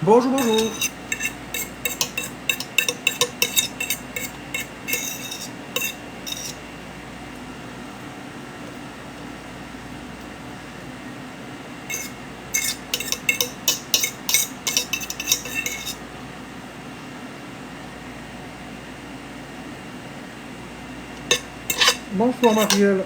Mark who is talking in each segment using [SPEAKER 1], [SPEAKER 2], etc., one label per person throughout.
[SPEAKER 1] Bonjour, bonjour. Bonsoir, Marielle.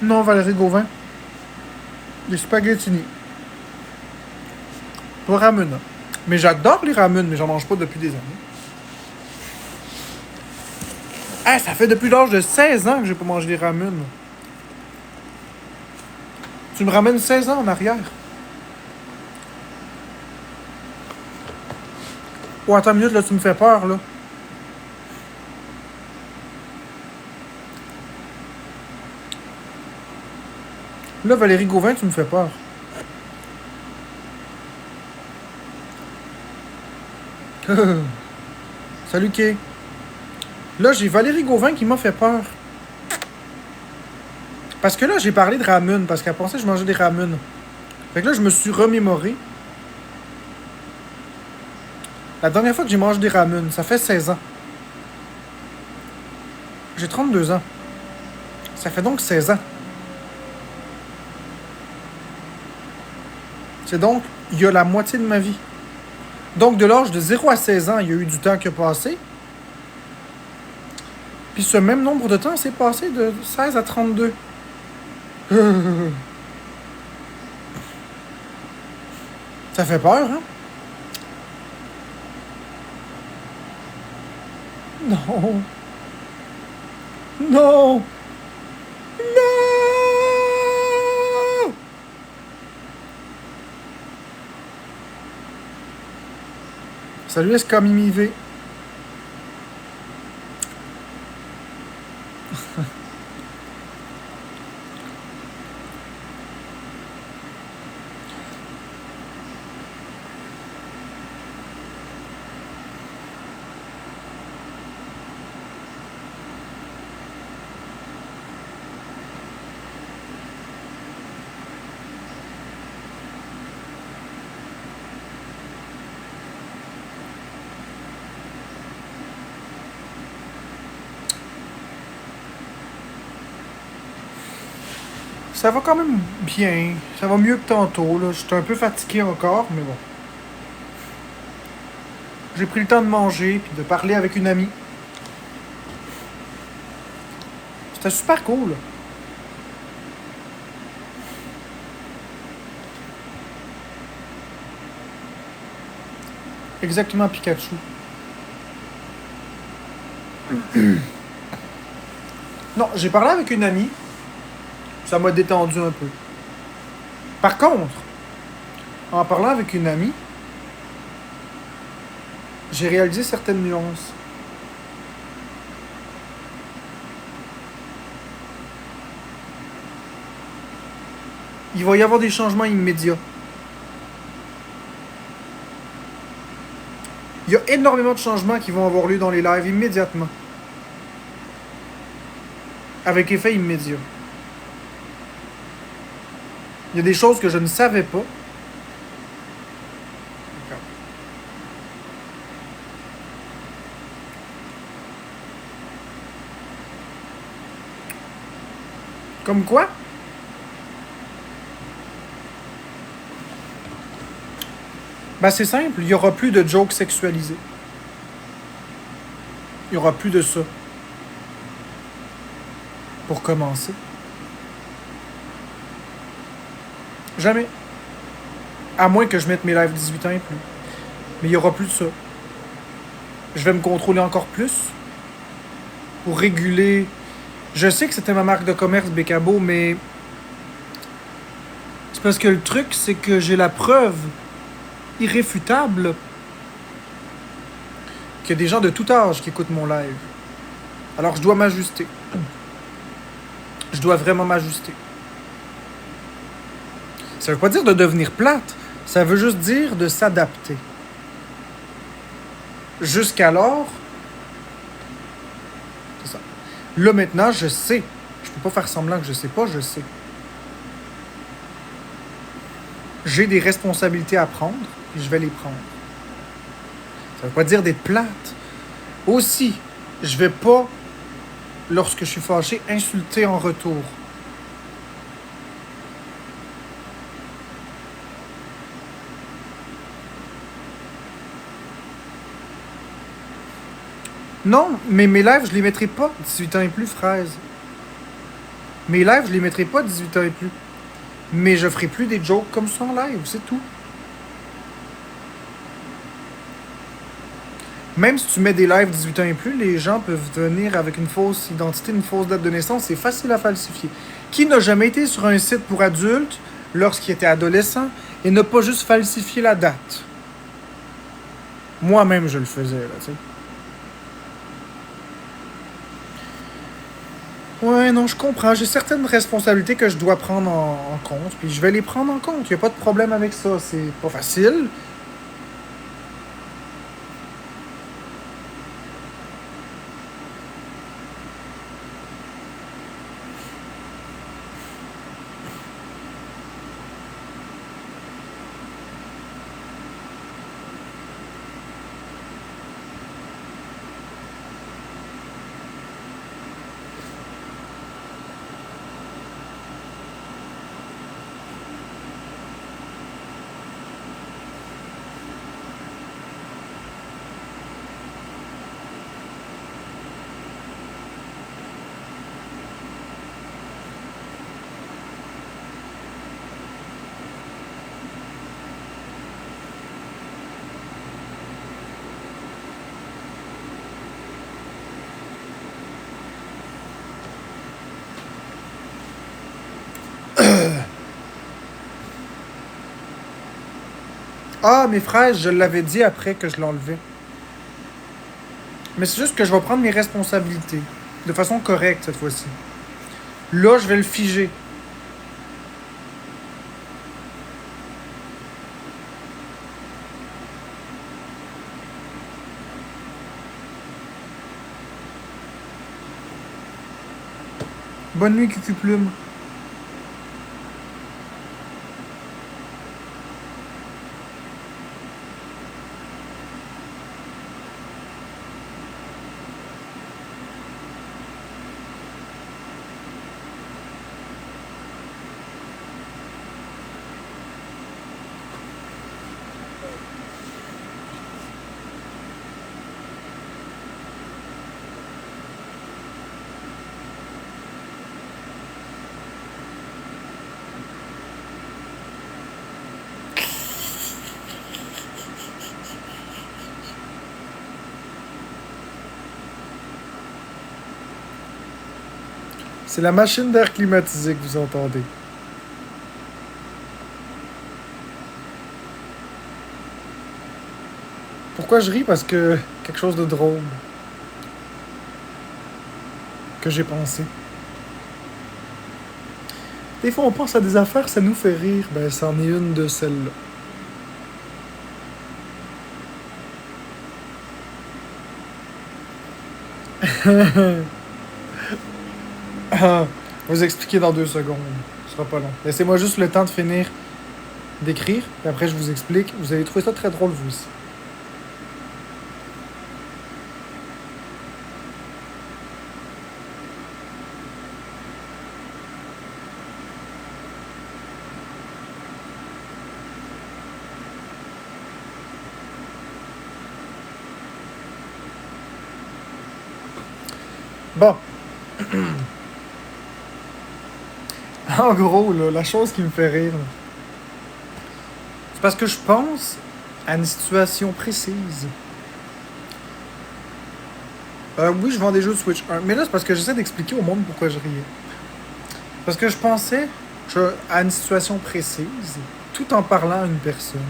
[SPEAKER 1] Non, Valérie Gauvin. Des spaghettini. Pas ramen. Mais j'adore les ramen, mais j'en mange pas depuis des années. Ah, ça fait depuis l'âge de 16 ans que j'ai pas mangé des ramen. Tu me ramènes 16 ans en arrière. Oh, attends une minute, là, tu me fais peur, là. Là, Valérie Gauvin, tu me fais peur. Salut, Kay. Là, j'ai Valérie Gauvin qui m'a fait peur. Parce que là, j'ai parlé de ramen, parce qu'elle pensait que je mangeais des ramen. Fait que là, je me suis remémoré. La dernière fois que j'ai mangé des ramen, ça fait 16 ans. J'ai 32 ans. Ça fait donc 16 ans. C'est donc, il y a la moitié de ma vie. Donc, de l'âge de 0 à 16 ans, il y a eu du temps qui a passé. Puis ce même nombre de temps s'est passé de 16 à 32. Ça fait peur, hein? Non. Non. Non. Salut Escamimi V. Ça va quand même bien. Ça va mieux que tantôt, là. J'étais un peu fatigué encore, mais bon. J'ai pris le temps de manger puis de parler avec une amie. C'était super cool. Exactement, Pikachu. Non, j'ai parlé avec une amie. Ça m'a détendu un peu. Par contre, en parlant avec une amie, j'ai réalisé certaines nuances. Il va y avoir des changements immédiats. Il y a énormément de changements qui vont avoir lieu dans les lives immédiatement. Avec effet immédiat. Il y a des choses que je ne savais pas. Comme quoi? Ben c'est simple, il n'y aura plus de jokes sexualisés. Il n'y aura plus de ça. Pour commencer. Jamais. À moins que je mette mes lives 18 ans et plus. Mais il n'y aura plus de ça. Je vais me contrôler encore plus. Pour réguler. Je sais que c'était ma marque de commerce, Bécabo, mais. C'est parce que le truc, c'est que j'ai la preuve irréfutable qu'il y a des gens de tout âge qui écoutent mon live. Alors je dois m'ajuster. Je dois vraiment m'ajuster. Ça veut pas dire de devenir plate. Ça veut juste dire de s'adapter. Jusqu'alors, c'est ça. Là maintenant, je sais. Je peux pas faire semblant que je sais pas, je sais. J'ai des responsabilités à prendre et je vais les prendre. Ça veut pas dire d'être plate. Aussi, je vais pas, lorsque je suis fâché, insulter en retour. Non, mais mes lives, je les mettrai pas 18 ans et plus, fraise. Mes lives, je les mettrai pas 18 ans et plus. Mais je ferai plus des jokes comme ça en live, c'est tout. Même si tu mets des lives 18 ans et plus, les gens peuvent venir avec une fausse identité, une fausse date de naissance. C'est facile à falsifier. Qui n'a jamais été sur un site pour adultes lorsqu'il était adolescent et n'a pas juste falsifié la date? Moi-même, je le faisais, là, tu sais. Ouais, non, je comprends. J'ai certaines responsabilités que je dois prendre en compte, puis je vais les prendre en compte. Il n'y a pas de problème avec ça. C'est pas facile. Ah, mes fraises, je l'avais dit après que je l'enlevais. Mais c'est juste que je vais prendre mes responsabilités. De façon correcte, cette fois-ci. Là, je vais le figer. Bonne nuit, Cucu Plume. C'est la machine d'air climatisé que vous entendez. Pourquoi je ris? Parce que quelque chose de drôle que j'ai pensé. Des fois, on pense à des affaires, ça nous fait rire. Ben, c'en est une de celles-là. Vous expliquer dans 2 secondes. Ce sera pas long. Laissez-moi juste le temps de finir d'écrire, et après je vous explique. Vous allez trouver ça très drôle, vous aussi. Bon. En gros, là, la chose qui me fait rire, là, c'est parce que je pense à une situation précise. Oui, je vends des jeux de Switch 1. Mais là, c'est parce que j'essaie d'expliquer au monde pourquoi je riais. Parce que je pensais à une situation précise, tout en parlant à une personne.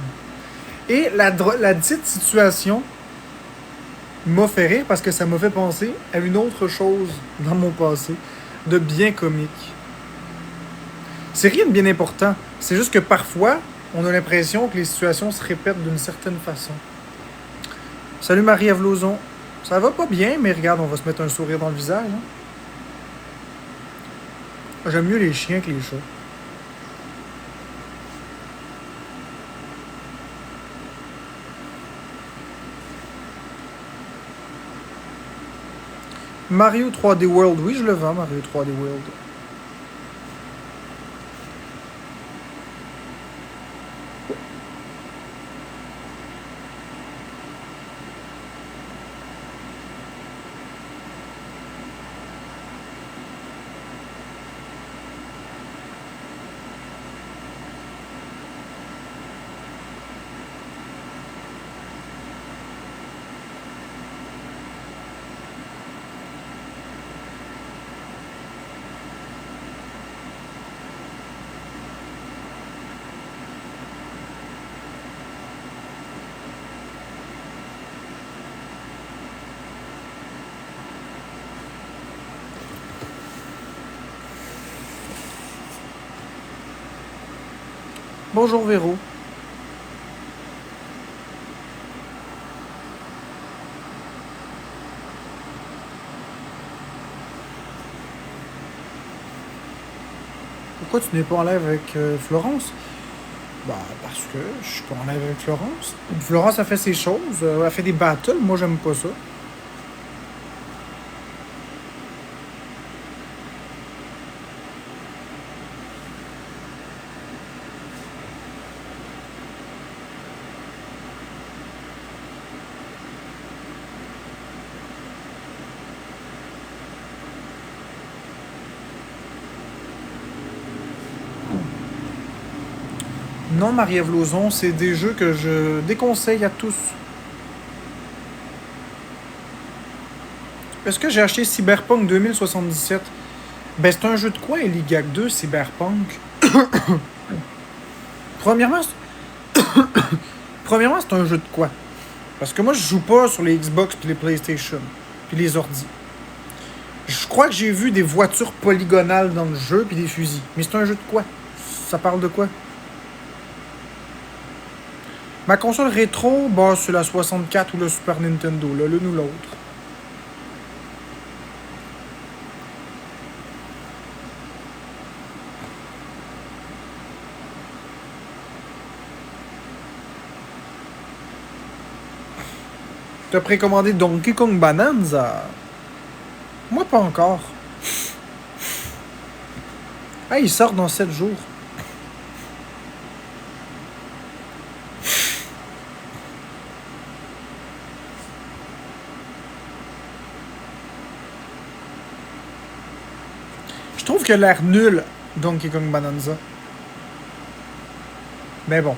[SPEAKER 1] Et la dite situation m'a fait rire parce que ça m'a fait penser à une autre chose dans mon passé, de bien comique. C'est rien de bien important. C'est juste que parfois, on a l'impression que les situations se répètent d'une certaine façon. Salut Marie-Ève Lauzon. Ça va pas bien, mais regarde, on va se mettre un sourire dans le visage. Hein? J'aime mieux les chiens que les chats. Mario 3D World, oui, je le vends, Mario 3D World. Bonjour Véro. Pourquoi tu n'es pas en live avec Florence? Bah, parce que je suis pas en live avec Florence. Florence a fait ses choses, elle a fait des battles, moi j'aime pas ça. Non, Marie-Ève Lauzon, c'est des jeux que je déconseille à tous. Est-ce que j'ai acheté Cyberpunk 2077? Ben, c'est un jeu de quoi, Eligag 2, Cyberpunk? Premièrement, Premièrement, c'est un jeu de quoi? Parce que moi, je joue pas sur les Xbox puis les PlayStation, puis les ordis. Je crois que j'ai vu des voitures polygonales dans le jeu puis des fusils. Mais c'est un jeu de quoi? Ça parle de quoi? Ma console rétro, bah, c'est la 64 ou le Super Nintendo, là, l'une ou l'autre. T'as précommandé Donkey Kong Bonanza? Moi, pas encore. Ah, il sort dans 7 jours. Je trouve qu'il a l'air nul, Donkey Kong Bonanza. Mais bon.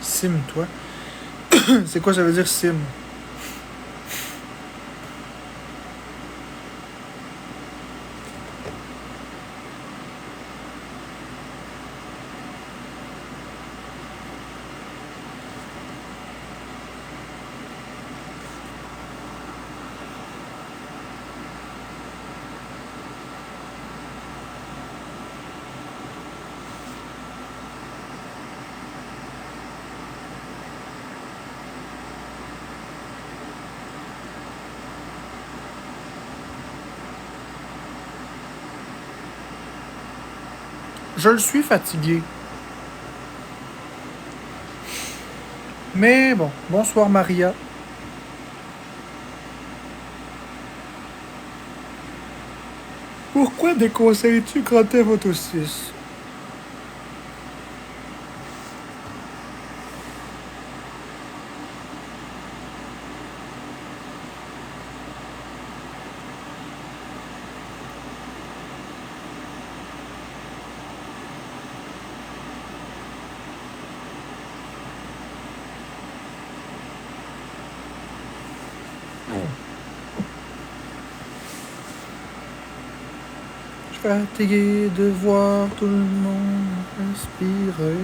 [SPEAKER 1] Sim, toi. C'est quoi ça veut dire sim? Je le suis fatigué. Mais bon, bonsoir Maria. Pourquoi déconseilles-tu Grand Theft Auto 6? Je suis fatigué de voir tout le monde respirer.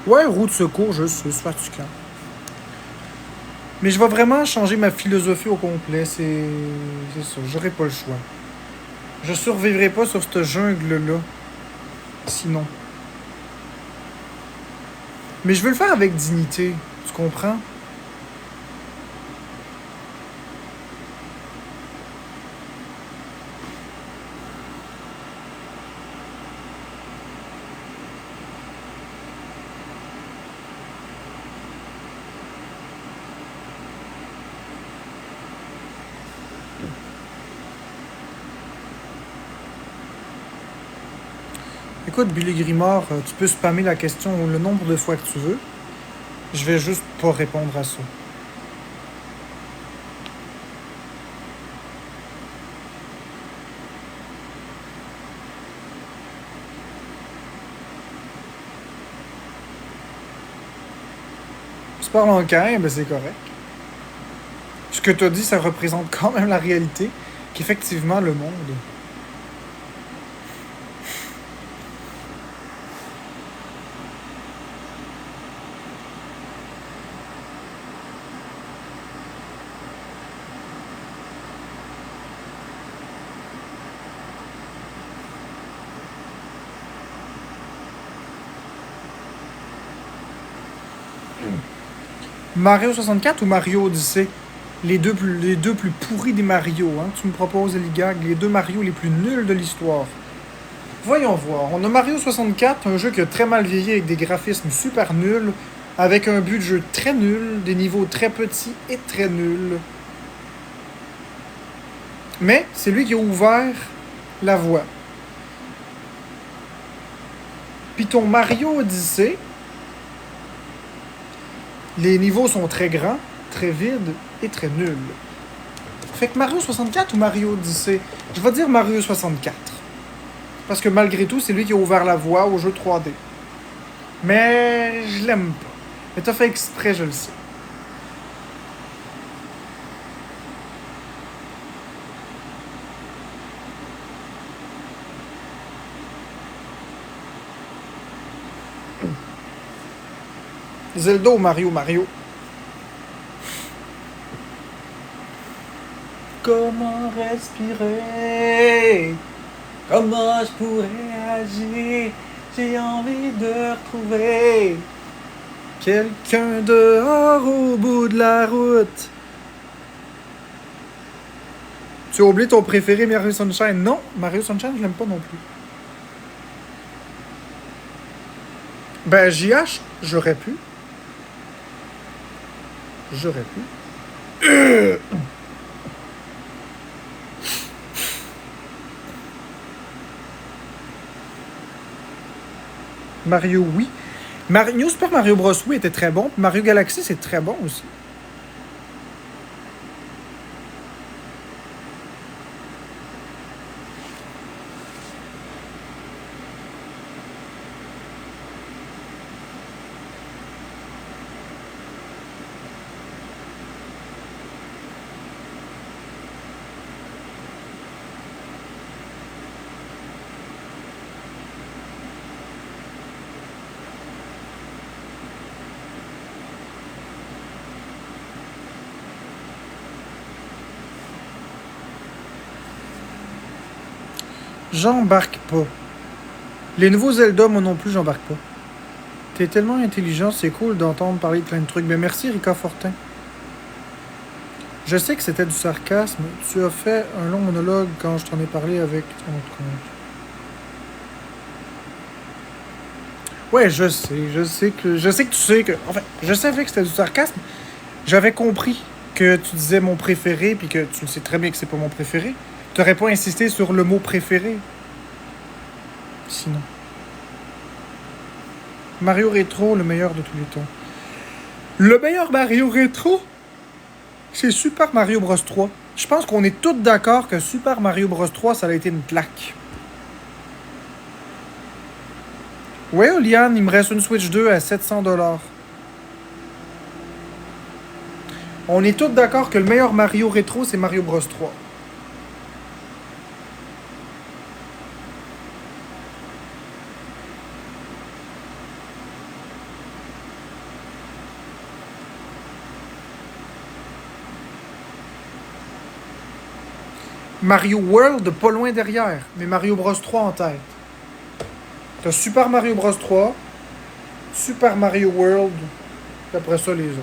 [SPEAKER 1] Ouais, roue de secours, je suis fatigant. Mais je vais vraiment changer ma philosophie au complet, c'est ça, j'aurai pas le choix. Je survivrai pas sur cette jungle-là, sinon. Mais je veux le faire avec dignité, tu comprends? Écoute, Billy Grimard, tu peux spammer la question le nombre de fois que tu veux. Je vais juste pas répondre à ça. Tu parles en cain, ben c'est correct. Ce que tu as dit, ça représente quand même la réalité, qu'effectivement, le monde. Mario 64 ou Mario Odyssey? Les deux plus pourris des Mario, hein. Tu me proposes, Eligag, les deux Mario les plus nuls de l'histoire. Voyons voir. On a Mario 64, un jeu qui a très mal vieilli avec des graphismes super nuls, avec un but de jeu très nul, des niveaux très petits et très nuls. Mais c'est lui qui a ouvert la voie. Puis ton Mario Odyssey, les niveaux sont très grands, très vides et très nuls. Fait que Mario 64 ou Mario Odyssey? Je vais dire Mario 64. Parce que malgré tout, c'est lui qui a ouvert la voie au jeu 3D. Mais je l'aime pas. Mais t'as fait exprès, je le sais. Zelda ou Mario? Mario. Comment respirer? Comment je pourrais agir? J'ai envie de retrouver quelqu'un dehors au bout de la route. Tu as oublié ton préféré, Mario Sunshine? Non, Mario Sunshine, je l'aime pas non plus. Ben, JH, j'aurais pu. J'aurais pu. Mario, oui. New Super Mario Bros. Oui était très bon. Mario Galaxy, c'est très bon aussi. J'embarque pas. Les nouveaux Zelda, moi non plus, j'embarque pas. T'es tellement intelligent, c'est cool d'entendre parler de plein de trucs. Ben merci, Rika Fortin. Je sais que c'était du sarcasme. Tu as fait un long monologue quand je t'en ai parlé avec ton compte. Ouais, je sais que tu sais que... Enfin, je savais que c'était du sarcasme. J'avais compris que tu disais mon préféré, puis que tu le sais très bien que c'est pas mon préféré. T'aurais pas insisté sur le mot préféré, sinon. Mario Rétro, le meilleur de tous les temps. Le meilleur Mario Rétro, c'est Super Mario Bros 3. Je pense qu'on est tous d'accord que Super Mario Bros 3, ça a été une claque. Ouais, Oliane, il me reste une Switch 2 à 700$. On est tous d'accord que le meilleur Mario Rétro, c'est Mario Bros 3. Mario World, pas loin derrière, mais Mario Bros 3 en tête. T'as Super Mario Bros 3, Super Mario World, puis après ça, les autres.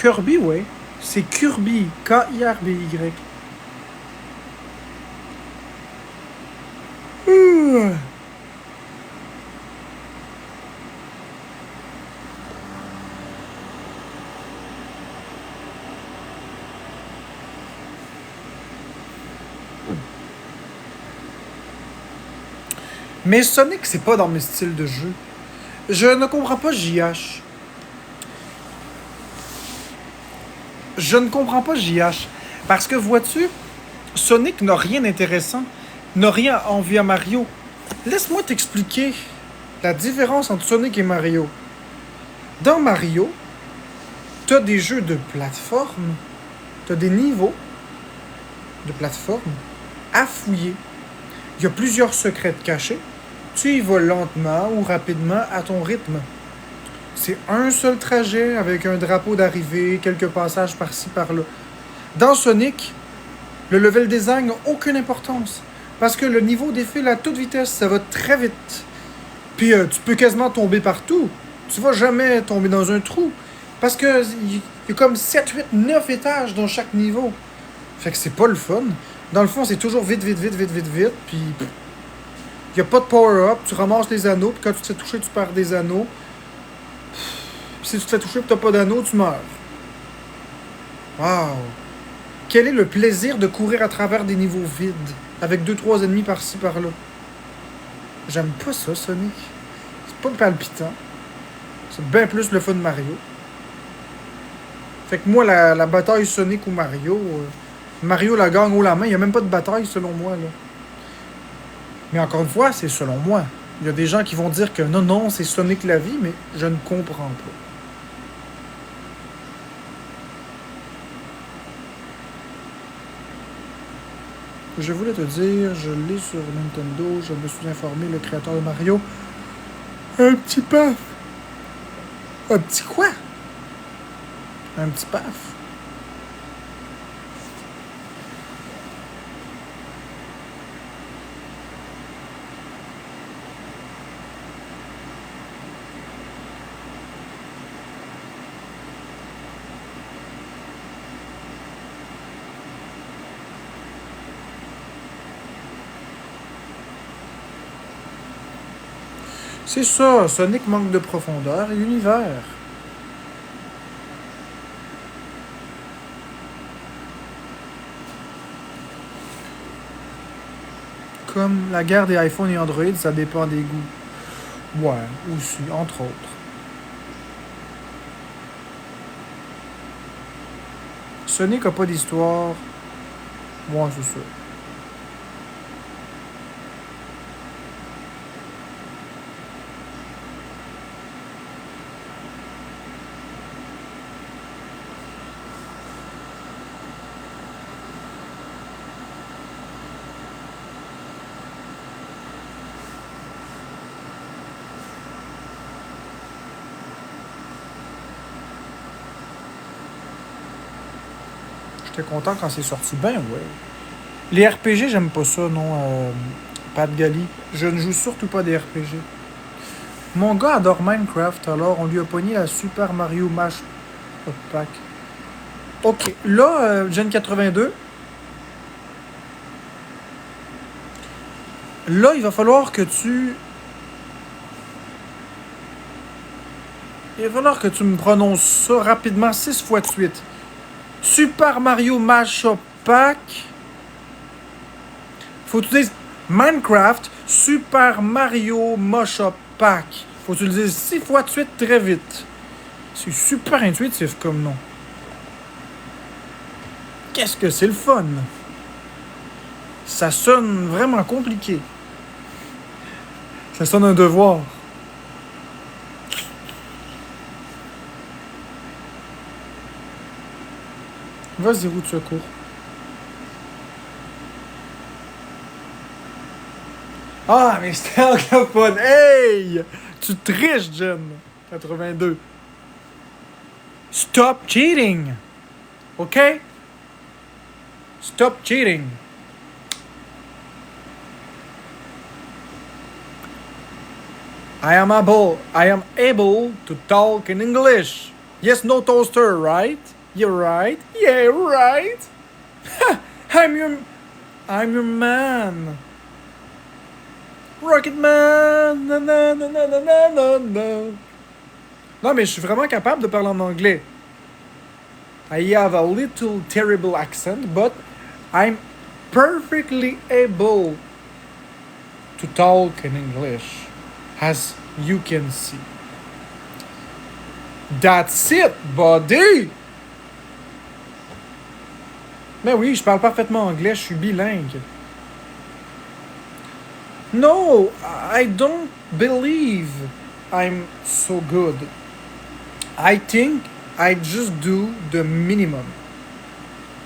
[SPEAKER 1] Kirby, ouais. C'est Kirby, K-I-R-B-Y. Mais Sonic, c'est pas dans mes styles de jeu. Je ne comprends pas JH. Je ne comprends pas JH. Parce que, vois-tu, Sonic n'a rien d'intéressant. N'a rien à envier à Mario. Laisse-moi t'expliquer la différence entre Sonic et Mario. Dans Mario, t'as des jeux de plateforme, t'as des niveaux de plateforme à fouiller. Il y a plusieurs secrets cachés. Tu y vas lentement ou rapidement à ton rythme. C'est un seul trajet avec un drapeau d'arrivée, quelques passages par-ci par-là. Dans Sonic, le level design n'a aucune importance. Parce que le niveau défile à toute vitesse, ça va très vite. Puis tu peux quasiment tomber partout. Tu vas jamais tomber dans un trou. Parce que il y a comme 7, 8, 9 étages dans chaque niveau. Fait que c'est pas le fun. Dans le fond, c'est toujours vite, vite, vite, vite, vite, vite. Puis il n'y a pas de power-up. Tu ramasses les anneaux. Puis quand tu te fais toucher, tu perds des anneaux. Puis si tu te fais toucher et tu n'as pas d'anneaux, tu meurs. Waouh! Quel est le plaisir de courir à travers des niveaux vides, avec 2-3 ennemis par-ci par-là? J'aime pas ça, Sonic. C'est pas palpitant. C'est bien plus le fun de Mario. Fait que moi, la bataille Sonic ou Mario, Mario la gagne haut la main. Il n'y a même pas de bataille, selon moi, là. Mais encore une fois, c'est selon moi. Il y a des gens qui vont dire que non, non, c'est Sonic la vie, mais je ne comprends pas. Je voulais te dire, je l'ai sur Nintendo, je me suis informé, le créateur de Mario. Un petit paf. Un petit quoi? Un petit paf. C'est ça, Sonic manque de profondeur et d'univers. comme la guerre des iPhone et Android, ça dépend des goûts. Ouais, aussi, entre autres. Sonic a pas d'histoire. Moi, c'est ça. J'étais content quand c'est sorti. Ben ouais. Les RPG, j'aime pas ça, non. Pat Gali. Je ne joue surtout pas des RPG. Mon gars adore Minecraft, alors on lui a pogné la Super Mario Mash Pack. Ok, là, Gen 82. Là, il va falloir que tu... Il va falloir que tu me prononces ça rapidement 6 fois de suite. Super Mario Mashup Pack. Faut que tu dises Minecraft Super Mario Mashup Pack. Faut que tu le dises 6 fois de suite très vite. C'est super intuitif comme nom. Qu'est-ce que c'est le fun? Ça sonne vraiment compliqué. Ça sonne un devoir. Vas-y, roue de secours. Ah, mais c'était anglophone. Hey! Tu triches, Jen. 82. Stop cheating. OK? Stop cheating. I am able to talk in English. Yes, no toaster, right? You're right. Yeah, right. I'm your man. Rocket Man. Na, na, na, na, na, na, na. Non, mais je suis vraiment capable de parler en anglais. I have a little terrible accent, but I'm perfectly able to talk in English, as you can see. That's it, buddy! Mais oui, je parle parfaitement anglais, je suis bilingue. No, I don't believe I'm so good. I think I just do the minimum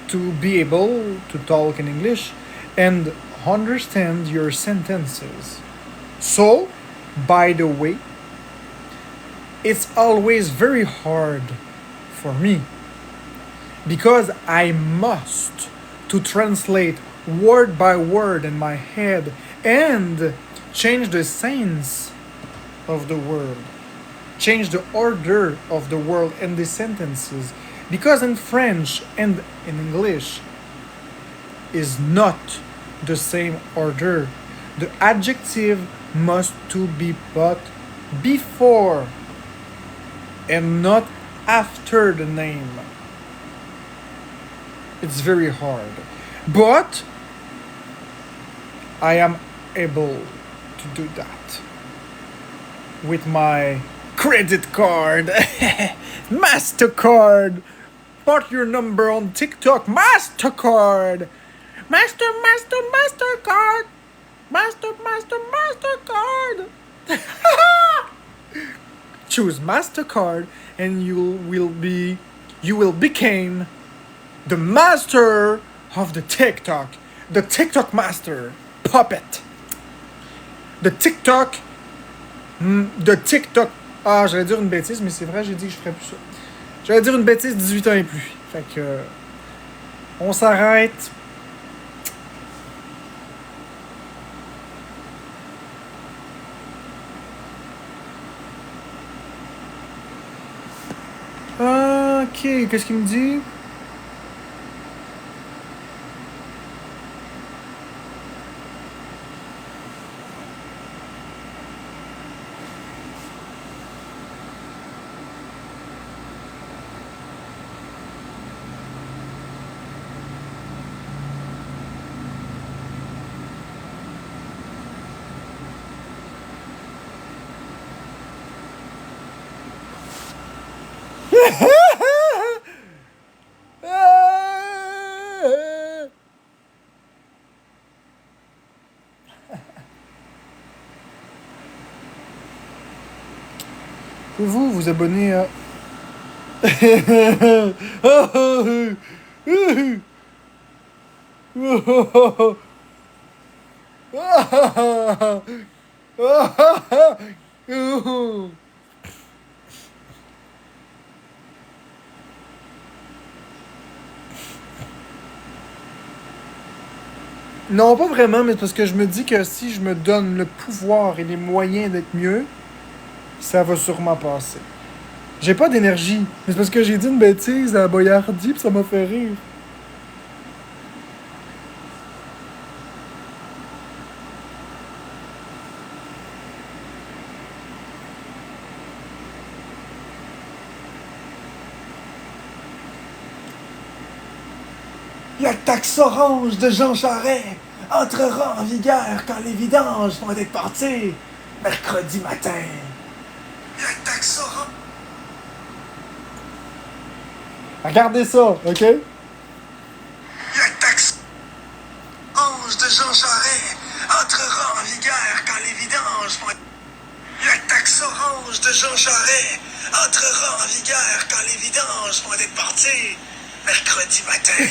[SPEAKER 1] to be able to talk in English and understand your sentences. So, by the way, it's always very hard for me because I must to translate word by word in my head and change the sense of the word, change the order of the word and the sentences, because in French and in English is not the same order. The adjective must to be put before and not after the name. It's very hard, but I am able to do that with my credit card. MasterCard. Put your number on TikTok. MasterCard. MasterCard. MasterCard. Choose MasterCard and you will become the master of the TikTok. The TikTok master. Puppet. The TikTok. Ah, j'allais dire une bêtise, mais c'est vrai, j'ai dit que je ferais plus ça. J'allais dire une bêtise 18 ans et plus. Fait que. On s'arrête. Ok, qu'est-ce qu'il me dit? Pouvez-vous vous abonner à... Non, pas vraiment, mais parce que je me dis que si je me donne le pouvoir et les moyens d'être mieux, ça va sûrement passer. J'ai pas d'énergie, mais c'est parce que j'ai dit une bêtise à Boyardi pis ça m'a fait rire. La taxe orange de Jean Charest entrera en vigueur quand les vidanges vont être parties mercredi matin. La taxe orange... Regardez ça, OK? La taxe orange de Jean Charest entrera en vigueur quand les vidanges vont... La taxe orange de Jean Charest entrera en vigueur quand les vidanges vont être parties mercredi matin.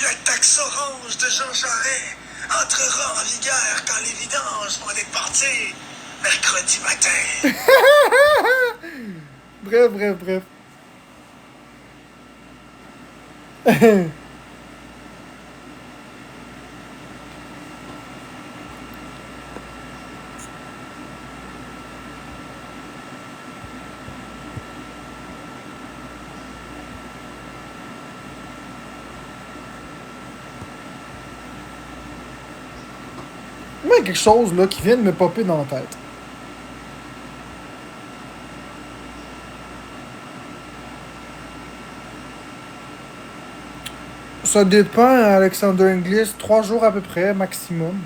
[SPEAKER 1] La taxe orange de Jean Charest entrera en vigueur quand les vidanges vont être parties mercredi matin. Bref. Moi, il y a quelque chose là, qui vient de me popper dans la tête. Ça dépend, Alexander Inglis, 3 jours à peu près, maximum.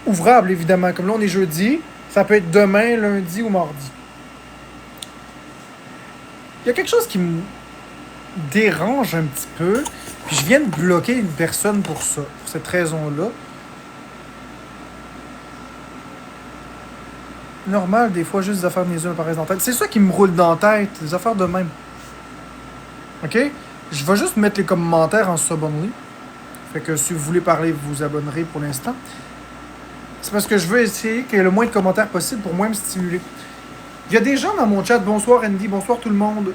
[SPEAKER 1] Ouvrable, évidemment. Comme là, on est jeudi, ça peut être demain, lundi ou mardi. Il y a quelque chose qui me dérange un petit peu, puis je viens de bloquer une personne pour ça, pour cette raison-là. Normal, des fois, juste des affaires niaiseuses apparaissent dans la tête. C'est ça qui me roule dans la tête, des affaires de même. OK? Je vais juste mettre les commentaires en sub-only. Fait que si vous voulez parler, vous vous abonnerez pour l'instant. C'est parce que je veux essayer qu'il y ait le moins de commentaires possible pour moins me stimuler. Il y a des gens dans mon chat. Bonsoir Andy, bonsoir tout le monde.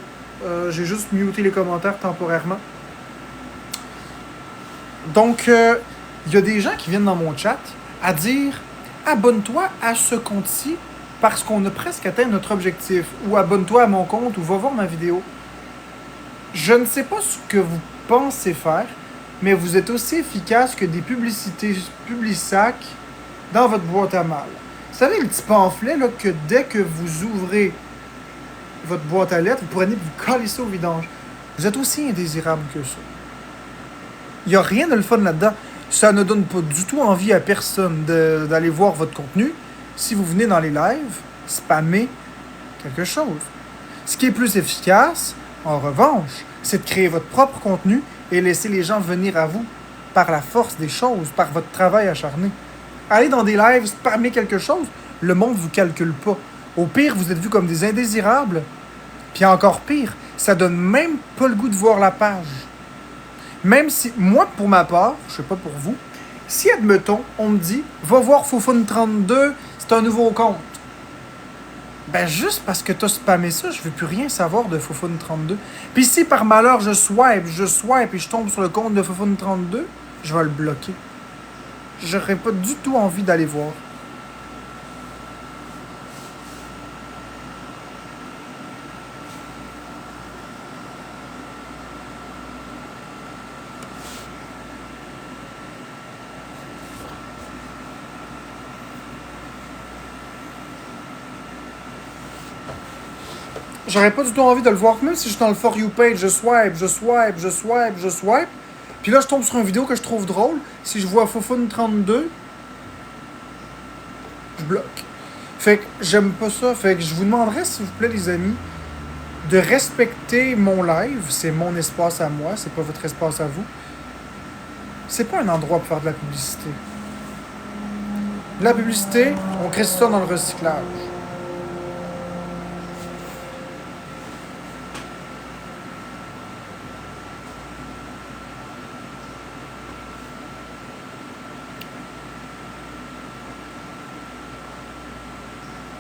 [SPEAKER 1] J'ai juste muté les commentaires temporairement. Donc, il y a des gens qui viennent dans mon chat à dire « Abonne-toi à ce compte-ci parce qu'on a presque atteint notre objectif. » Ou « Abonne-toi à mon compte » ou « Va voir ma vidéo. » Je ne sais pas ce que vous pensez faire, mais vous êtes aussi efficace que des publicités Publisac dans votre boîte à mal. Vous savez, le petit pamphlet là, que dès que vous ouvrez votre boîte à lettres, vous prenez et vous collez ça au vidange. Vous êtes aussi indésirable que ça. Il n'y a rien de le fun là-dedans. Ça ne donne pas du tout envie à personne d'aller voir votre contenu. Si vous venez dans les lives, spammez quelque chose. Ce qui est plus efficace, en revanche, c'est de créer votre propre contenu et laisser les gens venir à vous par la force des choses, par votre travail acharné. Allez dans des lives, spammer quelque chose, le monde ne vous calcule pas. Au pire, vous êtes vus comme des indésirables. Puis encore pire, ça donne même pas le goût de voir la page. Même si, moi, pour ma part, je sais pas pour vous, si, admettons, on me dit « Va voir Fofun32, c'est un nouveau compte. » Ben, juste parce que t'as spammé ça, je veux plus rien savoir de Fofun32. Puis si, par malheur, je swipe et je tombe sur le compte de Fofun32, je vais le bloquer. J'aurais pas du tout envie d'aller voir. J'aurais pas du tout envie de le voir. Même si je suis dans le For You page, je swipe. Puis là, je tombe sur une vidéo que je trouve drôle. Si je vois Fofun32, je bloque. Fait que j'aime pas ça. Fait que je vous demanderais, s'il vous plaît, les amis, de respecter mon live. C'est mon espace à moi, c'est pas votre espace à vous. C'est pas un endroit pour faire de la publicité. De la publicité, on crée ça dans le recyclage.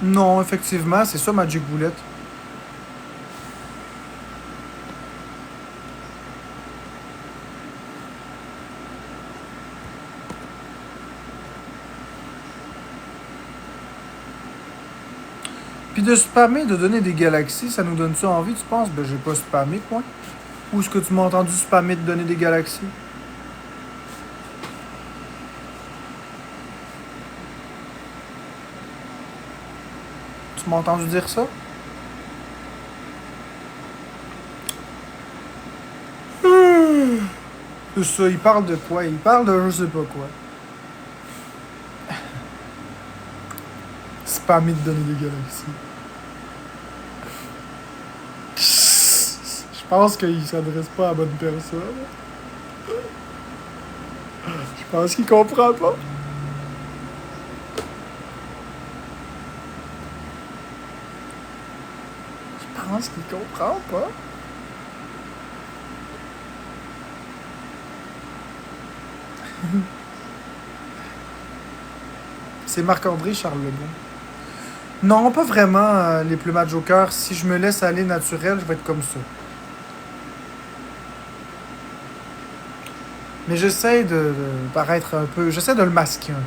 [SPEAKER 1] Non, effectivement, c'est ça Magic Bullet. Puis de spammer, de donner des galaxies, ça nous donne-tu envie, tu penses? Ben j'ai pas spammé, quoi. Où est-ce que tu m'as entendu spammer de donner des galaxies? Tu m'as entendu dire ça? C'est ça, il parle de quoi? Il parle de je sais pas quoi. Spammer de donner des galaxies. Je pense qu'il s'adresse pas à la bonne personne. Je pense qu'il comprend pas. Je pense qu'il comprend pas. C'est Marc-André Charles Lebon. Non, pas vraiment les plumas de Joker. Si je me laisse aller naturel, je vais être comme ça. Mais j'essaie de paraître un peu... J'essaie de le masquer un peu.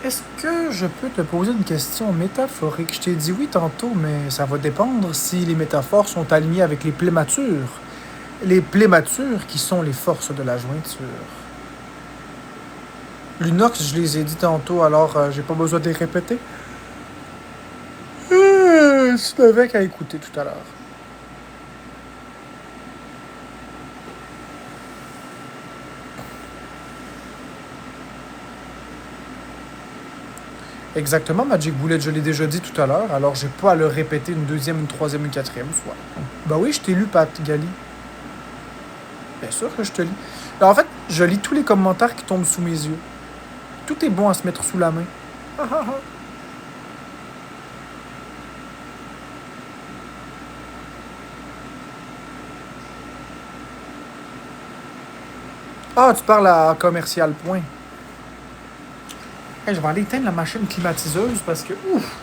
[SPEAKER 1] Est-ce que je peux te poser une question métaphorique? Je t'ai dit oui tantôt, mais ça va dépendre si les métaphores sont alignées avec les plématures. Les plématures qui sont les forces de la jointure. L'inox, je les ai dit tantôt, alors j'ai pas besoin de les répéter. Tu n'avais qu'à écouter tout à l'heure. Exactement, Magic Bullet, je l'ai déjà dit tout à l'heure, alors j'ai pas à le répéter une deuxième, une troisième, une quatrième fois. Bah oui, je t'ai lu, Pat Gali. Bien sûr que je te lis. Alors, en fait, je lis tous les commentaires qui tombent sous mes yeux. Tout est bon à se mettre sous la main. Ah ah ah. Ah, tu parles à Commercial Point. Hey, je vais aller éteindre la machine climatiseuse parce que, ouf,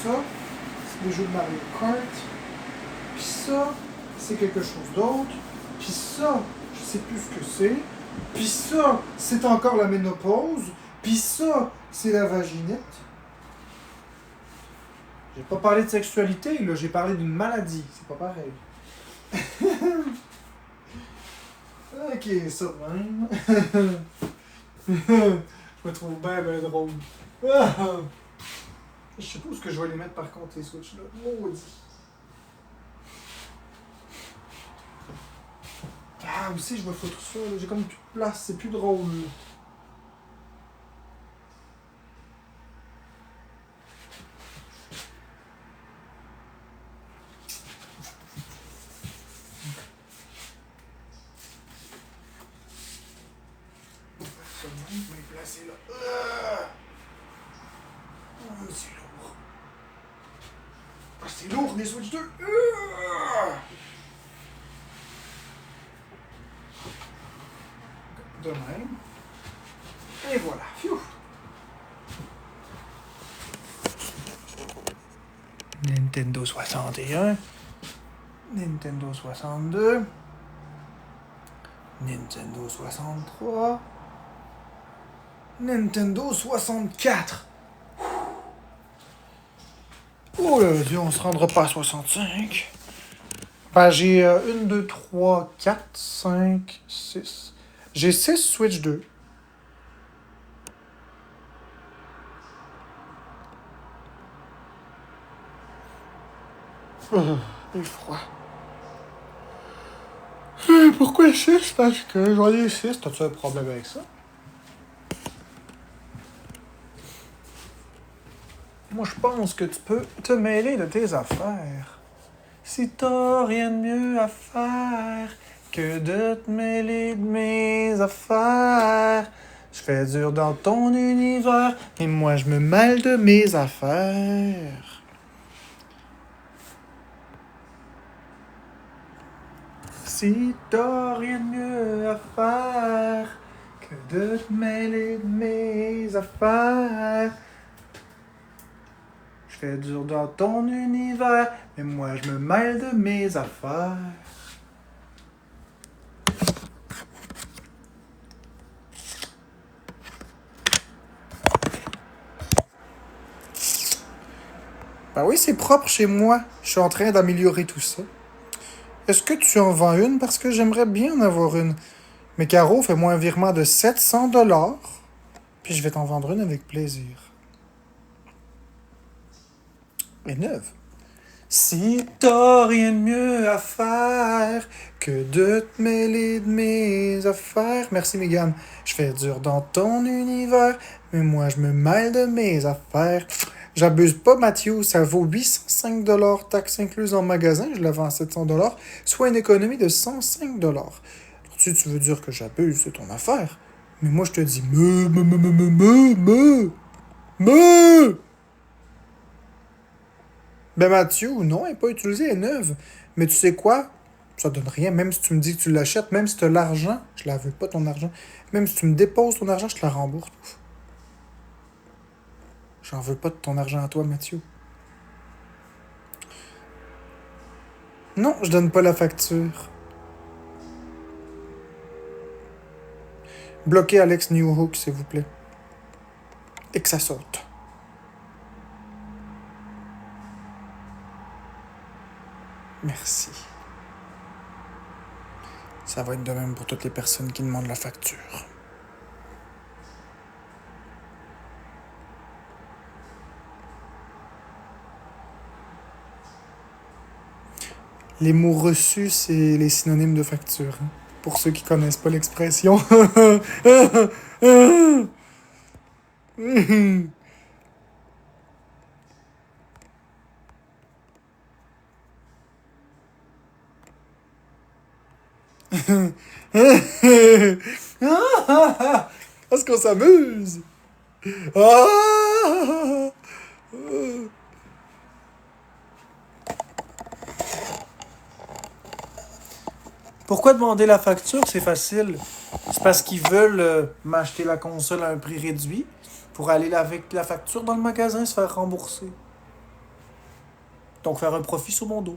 [SPEAKER 1] ça, c'est des jeux de Mario Kart. Puis ça, c'est quelque chose d'autre. Puis ça, je Je sais plus ce que c'est. Puis ça, c'est encore la ménopause. Puis ça, c'est la vaginette. J'ai pas parlé de sexualité, là. J'ai parlé d'une maladie. C'est pas pareil. Ok, ça de même. Je me trouve bien, bien drôle. Je sais pas où est-ce que je vais les mettre par contre, les switches-là. Maudit. Ah, aussi, je vais foutre ça. Là. J'ai comme plus de place. C'est plus drôle. Je vais les placer là. Oh, c'est lourd. Ah, c'est lourd, les Switch 2. De même. Et voilà. Phew. Nintendo 61. Nintendo 62. Nintendo 63. Nintendo 64. Oh là, Dieu, on se rendra pas à 65. Ben, j'ai 1, 2, 3, 4, 5, 6. J'ai 6 Switch 2. Il est froid. Pourquoi 6? Parce que j'en ai 6. T'as-tu un problème avec ça? Moi, je pense que tu peux te mêler de tes affaires. Si t'as rien de mieux à faire que de te mêler de mes affaires. Je fais dur dans ton univers, et moi je me mêle de mes affaires. Si t'as rien de mieux à faire que de te mêler de mes affaires. Je fais dur dans ton univers, mais moi je me mêle de mes affaires. Ben oui, c'est propre chez moi. Je suis en train d'améliorer tout ça. Est-ce que tu en vends une? Parce que j'aimerais bien en avoir une. Mais Caro, fais-moi un virement de 700$, puis je vais t'en vendre une avec plaisir. Et neuve. Si t'as rien de mieux à faire que de te mêler de mes affaires. Merci, Mégane. Je fais dur dans ton univers, mais moi, je me mêle de mes affaires. J'abuse pas, Mathieu. Ça vaut 805$, taxes incluses en magasin. Je la vends à 700$, soit une économie de 105$. Si tu veux dire que j'abuse, c'est ton affaire. Mais moi, je te dis Ben Mathieu, non, elle n'est pas utilisée, elle est neuve. Mais tu sais quoi? Ça donne rien. Même si tu me dis que tu l'achètes, même si tu as l'argent, je la veux pas ton argent. Même si tu me déposes ton argent, je te la rembourse. J'en veux pas de ton argent à toi, Mathieu. Non, je donne pas la facture. Bloquez Alex Newhook, s'il vous plaît. Et que ça saute. Merci. Ça va être de même pour toutes les personnes qui demandent la facture. Les mots reçus, c'est les synonymes de facture. Hein, pour ceux qui connaissent pas l'expression. Est-ce qu'on s'amuse? Ah! Pourquoi demander la facture? C'est facile. C'est parce qu'ils veulent m'acheter la console à un prix réduit pour aller avec la facture dans le magasin et se faire rembourser. Donc faire un profit sur mon dos.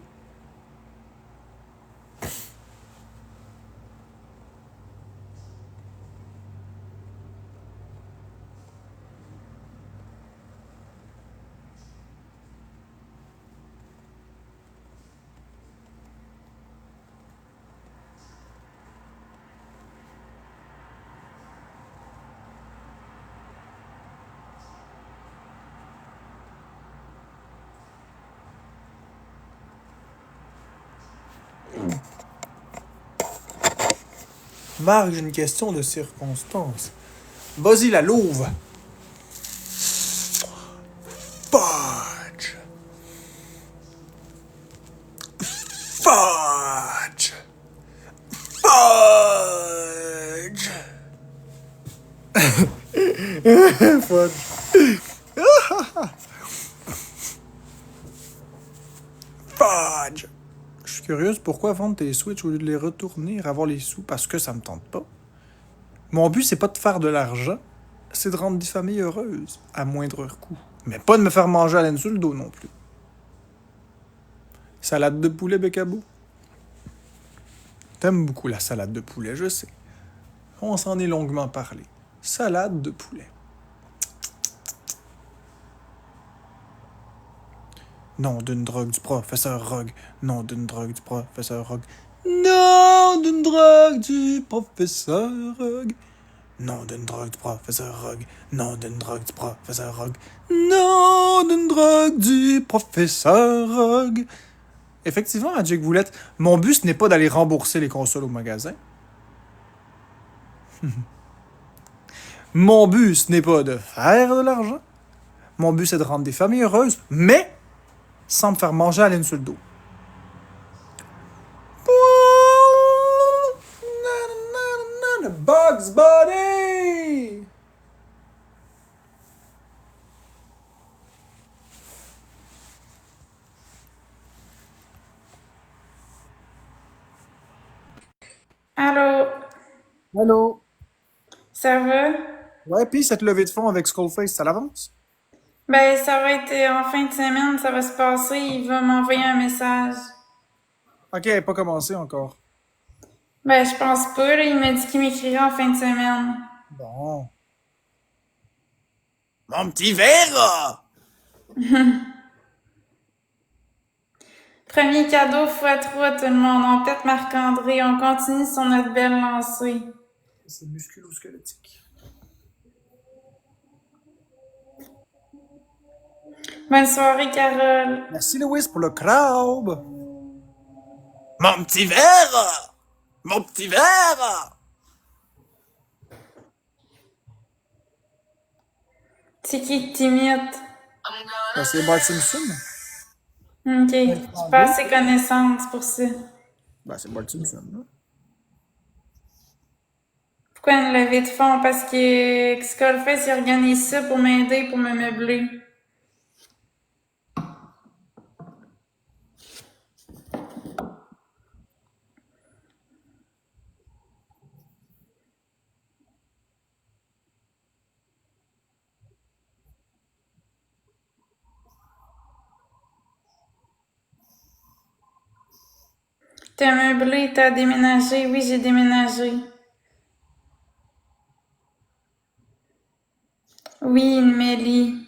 [SPEAKER 1] Marc, j'ai une question de circonstance. Vas-y, la louve. Fudge. Fudge. Fudge. Fudge. Fudge. Je suis curieuse, pourquoi vendre tes Switch au lieu de les retourner et avoir les sous? Parce que ça me tente pas. Mon but, c'est pas de faire de l'argent, c'est de rendre des familles heureuses, à moindre coût. Mais pas de me faire manger à laine sur le dos non plus. Salade de poulet, Bécabo? T'aimes beaucoup la salade de poulet, je sais. On s'en est longuement parlé. Salade de poulet. Nom d'une drogue du professeur Rogue. Nom d'une drogue du professeur Rogue. Nom d'une drogue du professeur Rogue. Nom d'une drogue du professeur Rogue. Nom d'une drogue du professeur Rogue. Nom d'une drogue du professeur Rogue. Effectivement, Magic Boulette, mon but, ce n'est pas d'aller rembourser les consoles au magasin. Mon but, ce n'est pas de faire de l'argent. Mon but, c'est de rendre des familles heureuses, mais sans me faire manger à laine sur le dos. Bugs Bunny!
[SPEAKER 2] Allô,
[SPEAKER 1] Allô?
[SPEAKER 2] ça va?
[SPEAKER 1] Ouais, pis cette levée de fonds avec Skullface, ça l'avance?
[SPEAKER 2] Ben, ça va être en fin de semaine, ça va se passer, il va m'envoyer un message.
[SPEAKER 1] Ok, elle n'est pas commencé encore.
[SPEAKER 2] Ben, je pense pas, là, il m'a dit qu'il m'écrira en fin de semaine.
[SPEAKER 1] Bon. Mon petit verre!
[SPEAKER 2] Premier cadeau x3 tout le monde, on pète Marc-André, on continue sur notre belle lancée.
[SPEAKER 1] C'est musculo-squelettique.
[SPEAKER 2] Bonne soirée, Carole.
[SPEAKER 1] Merci Louis pour le crabe. Mon petit verre! Mon petit verre!
[SPEAKER 2] C'est qui que t'imites?
[SPEAKER 1] Ben, c'est Bart Simpson.
[SPEAKER 2] Ok, je suis pas assez connaissante c'est pour ça.
[SPEAKER 1] Ben, c'est Bart Simpson. Là.
[SPEAKER 2] Pourquoi une levée de fonds? Parce que Skullface, il organise ça pour m'aider, pour me meubler. T'as meublé, t'as déménagé. Oui, j'ai déménagé. Oui, une Mélie.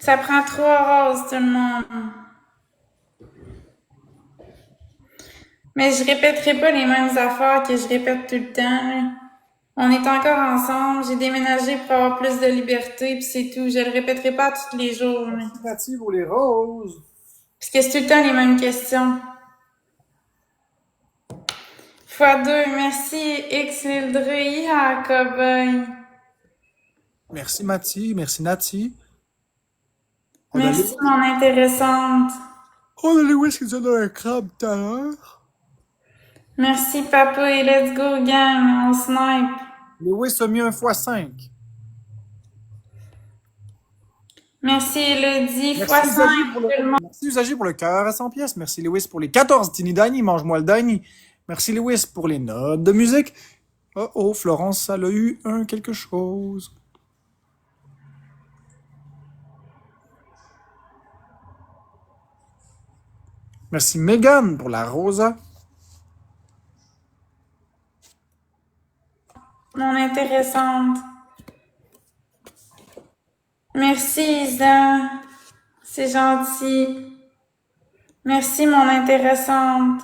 [SPEAKER 2] Ça prend 3 roses, tout le monde. Mais je répéterai pas les mêmes affaires que je répète tout le temps, là. On est encore ensemble, j'ai déménagé pour avoir plus de liberté, puis c'est tout. Je le répéterai pas tous les jours, là.
[SPEAKER 1] Merci pour les roses.
[SPEAKER 2] Parce que c'est tout le temps les mêmes questions. x2, merci X Lildrey, ah, cowboy.
[SPEAKER 1] Merci Mati, merci Nati.
[SPEAKER 2] Merci mon intéressante.
[SPEAKER 1] On a Louis qui nous a donné un crabe tout à l'heure.
[SPEAKER 2] Merci papa et let's go gang, on snipe.
[SPEAKER 1] Lewis a mis un x5.
[SPEAKER 2] Merci Elodie,
[SPEAKER 1] Merci
[SPEAKER 2] x5
[SPEAKER 1] Usagie pour le,
[SPEAKER 2] tout le monde.
[SPEAKER 1] merci Usagie pour le cœur à 100 pièces. Merci Lewis pour les 14 Tiny Diny, mange-moi le Diny. Merci Lewis pour les notes de musique. Oh oh, Florence, elle a eu un quelque chose. Merci Megan pour la rosa.
[SPEAKER 2] Mon intéressante. Merci Isa, c'est gentil. Merci mon intéressante.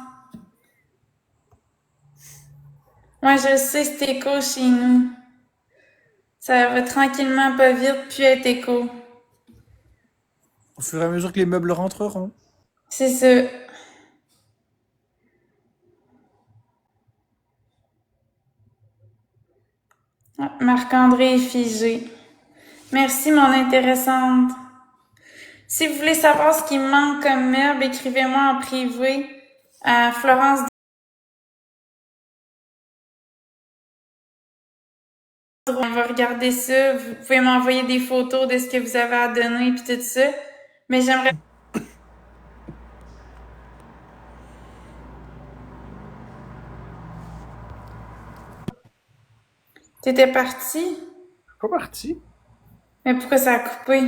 [SPEAKER 2] Moi je sais c'est écho chez nous. Ça va tranquillement pas vite puis être écho.
[SPEAKER 1] Au fur et à mesure que les meubles rentreront.
[SPEAKER 2] C'est ça. Ah, Marc-André est figé. Merci, mon intéressante. Si vous voulez savoir ce qui me manque comme meuble, écrivez-moi en privé à Florence. On va regarder ça. Vous pouvez m'envoyer des photos de ce que vous avez à donner puis tout ça. Mais j'aimerais. T'étais parti?
[SPEAKER 1] Pas parti.
[SPEAKER 2] Mais pourquoi ça a coupé?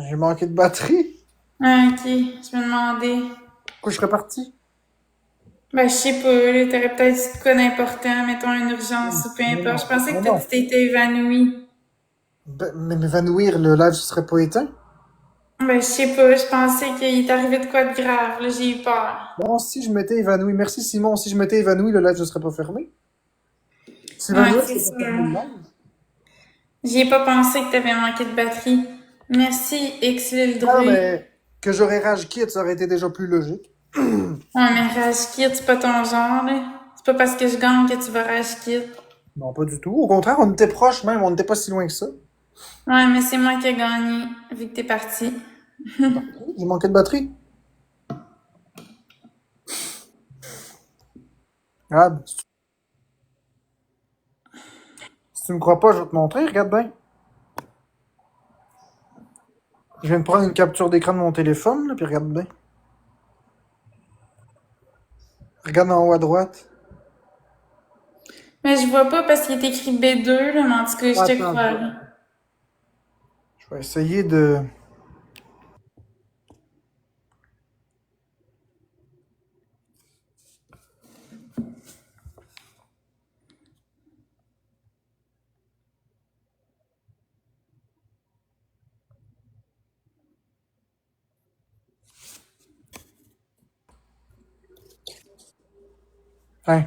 [SPEAKER 1] J'ai manqué de batterie.
[SPEAKER 2] Ah, ok. Je me demandais.
[SPEAKER 1] Pourquoi je serais parti?
[SPEAKER 2] Ben, je sais pas, là, t'aurais peut-être dit de quoi d'important, mettons une urgence ou peu
[SPEAKER 1] Mais
[SPEAKER 2] importe.
[SPEAKER 1] non.
[SPEAKER 2] Je pensais
[SPEAKER 1] Mais
[SPEAKER 2] que peut-être
[SPEAKER 1] non.
[SPEAKER 2] tu t'étais évanoui.
[SPEAKER 1] Mais m'évanouir, le live, ce serait pas éteint.
[SPEAKER 2] Ben, je sais pas, je pensais qu'il t'arrivait de quoi de grave, là, j'ai eu peur.
[SPEAKER 1] Bon, si je m'étais évanoui. Merci Simon. Si je m'étais évanoui, le live ne serait pas fermé.
[SPEAKER 2] Ouais,
[SPEAKER 1] S'évanouir,
[SPEAKER 2] c'est
[SPEAKER 1] c'est pas
[SPEAKER 2] sûr.
[SPEAKER 1] fermer le live.
[SPEAKER 2] J'y ai pas pensé que t'avais manqué de batterie. Merci, X
[SPEAKER 1] Ah non,
[SPEAKER 2] Lildru.
[SPEAKER 1] mais que j'aurais rage quit, ça aurait été déjà plus logique.
[SPEAKER 2] Ouais, mais rage quit, c'est pas ton genre, là. C'est pas parce que je gagne que tu vas rage quit.
[SPEAKER 1] Non, pas du tout. Au contraire, on était proches même, on n'était pas si loin que ça.
[SPEAKER 2] Ouais, mais c'est moi qui ai gagné, vu que t'es parti.
[SPEAKER 1] J'ai manqué de batterie. Regarde, si tu me crois pas, je vais te montrer, regarde bien. Je viens de prendre une capture d'écran de mon téléphone, là, puis regarde bien. Regarde en haut à droite.
[SPEAKER 2] Mais je vois pas parce qu'il est écrit B2, là, mais en tout cas, je te
[SPEAKER 1] Attends,
[SPEAKER 2] crois, là.
[SPEAKER 1] je vais essayer de... Hein.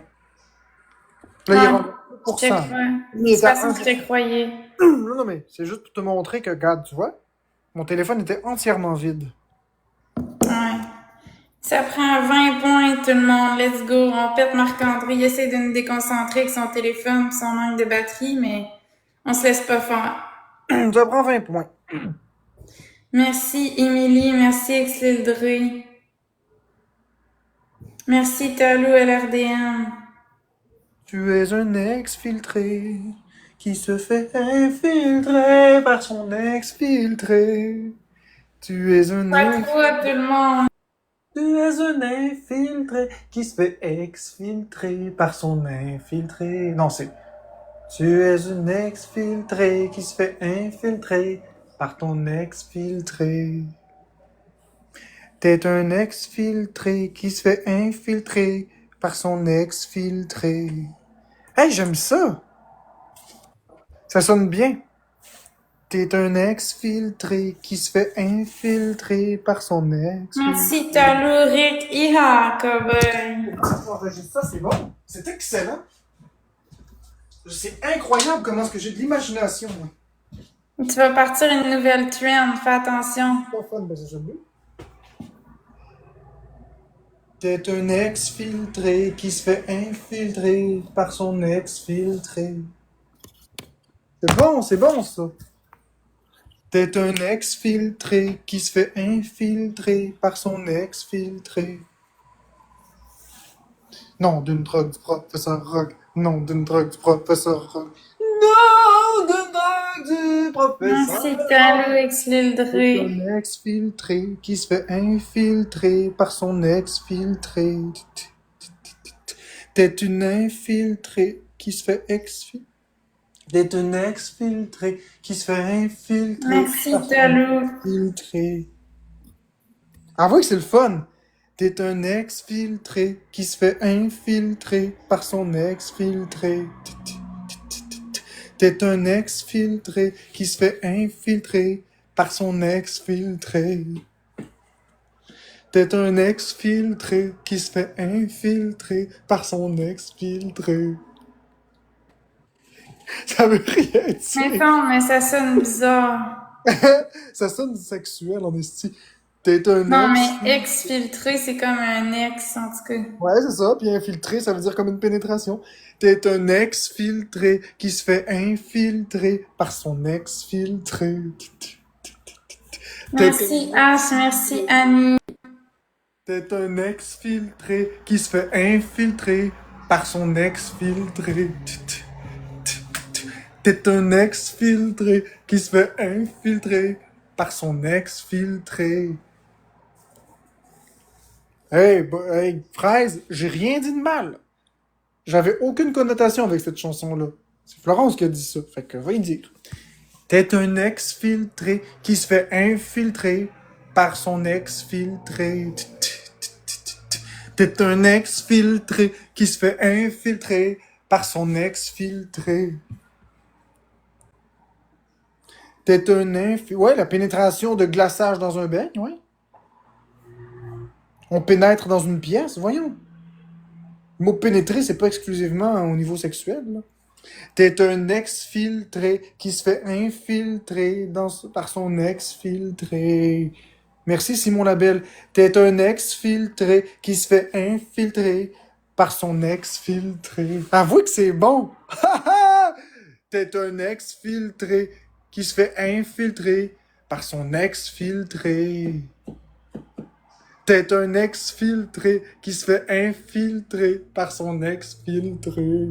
[SPEAKER 1] Là, il est
[SPEAKER 2] Ouais,
[SPEAKER 1] rendu à
[SPEAKER 2] je te
[SPEAKER 1] 1%.
[SPEAKER 2] crois.
[SPEAKER 1] Il
[SPEAKER 2] De toute
[SPEAKER 1] est à
[SPEAKER 2] façon,
[SPEAKER 1] 1.
[SPEAKER 2] je te croyais.
[SPEAKER 1] Non, non, mais c'est juste pour te montrer que, regarde, tu vois, mon téléphone était entièrement vide.
[SPEAKER 2] Ouais. Ça prend 20 points, tout le monde. Let's go. On pète Marc-André. Il essaie de nous déconcentrer avec son téléphone pis son manque de batterie, mais on se laisse pas faire.
[SPEAKER 1] Ça prend 20 points.
[SPEAKER 2] Merci, Émilie. Merci, Exlildré. Merci, Talou, LRDM.
[SPEAKER 1] Tu es un exfiltré qui se fait infiltrer par son exfiltré. Tu es un
[SPEAKER 2] Pas trop à tout le monde.
[SPEAKER 1] Tu es un infiltré qui se fait exfiltrer par son infiltré. Non, c'est Tu es un exfiltré qui se fait infiltrer par ton exfiltré. T'es un exfiltré qui se fait infiltrer par son exfiltré. Hey, j'aime ça! Ça sonne bien. T'es un exfiltré qui se fait infiltrer par son exfiltré.
[SPEAKER 2] Merci, Talou, Rick, Iha, cowboy.
[SPEAKER 1] Enregistre ça, c'est bon. C'est excellent. C'est incroyable comment est-ce que j'ai de l'imagination.
[SPEAKER 2] Tu vas partir une nouvelle trend. Fais attention.
[SPEAKER 1] Pas fun, ben c'est ça le but. T'es un exfiltré qui se fait infiltrer par son exfiltré. C'est bon ça. T'es un exfiltré qui se fait infiltrer par son exfiltré. Non d'une drogue du professeur Rock. Non d'une drogue du professeur Rock. Non d'une drogue du professeur
[SPEAKER 2] Merci, Talou,
[SPEAKER 1] Rock. T'es
[SPEAKER 2] Exlildré.
[SPEAKER 1] un exfiltré qui se fait infiltrer par son exfiltré. T'es une infiltrée qui se fait exfiltrer. T'es une exfiltrée qui se fait infiltrer
[SPEAKER 2] Merci,
[SPEAKER 1] par son
[SPEAKER 2] Talou.
[SPEAKER 1] exfiltré. Avoue que c'est le fun. T'es un exfiltré qui se fait infiltrer par son exfiltré. T'es un exfiltré qui se fait infiltrer par son exfiltré. T'es un exfiltré qui se fait infiltrer par son exfiltré. Ça veut rien
[SPEAKER 2] Mais
[SPEAKER 1] dire.
[SPEAKER 2] non, mais ça sonne bizarre.
[SPEAKER 1] Ça sonne sexuel en esti. T'es un
[SPEAKER 2] Non,
[SPEAKER 1] ex.
[SPEAKER 2] mais exfiltré, c'est comme un ex, en tout cas.
[SPEAKER 1] Ouais, c'est ça. Puis infiltré, ça veut dire comme une pénétration. T'es un ex-filtré qui se fait infiltrer par son ex-filtré. T'es
[SPEAKER 2] Merci H, merci Annie.
[SPEAKER 1] T'es un ex-filtré qui se fait infiltrer par son ex-filtré. T'es un ex-filtré qui se fait infiltrer par son ex-filtré. Hey, Fraise, j'ai rien dit de mal. J'avais aucune connotation avec cette chanson-là. C'est Florence qui a dit ça, fait que va y dire. T'es un ex-filtré qui se fait infiltrer par son ex-filtré. T'es un ex-filtré qui se fait infiltrer par son ex-filtré. T'es un Ouais, la pénétration de glaçage dans un beigne, ouais. On pénètre dans une pièce, voyons. Le mot pénétrer, c'est pas exclusivement au niveau sexuel, là. T'es un ex-filtré qui se fait infiltrer par son ex-filtré. Merci Simon Labelle. T'es un ex-filtré qui se fait infiltrer par son ex-filtré. Avouez que c'est bon. T'es un ex-filtré qui se fait infiltrer par son ex-filtré. T'es un ex-filtré qui se fait infiltrer par son ex-filtré.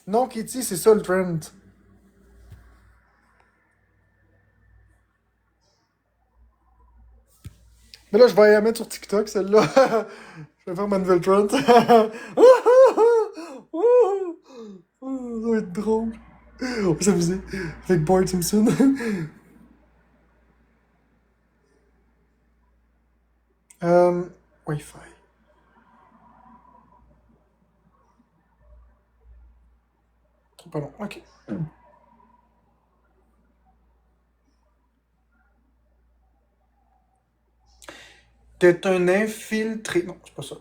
[SPEAKER 1] Non, Kitty, c'est ça le trend. Mais là, je vais la mettre sur TikTok, celle-là. Je vais faire ma nouvelle trend. Ça va être drôle. On va s'amuser avec Bart Simpson. Wi-Fi. Pas long, ok. T'es un infiltré. Non, c'est pas ça.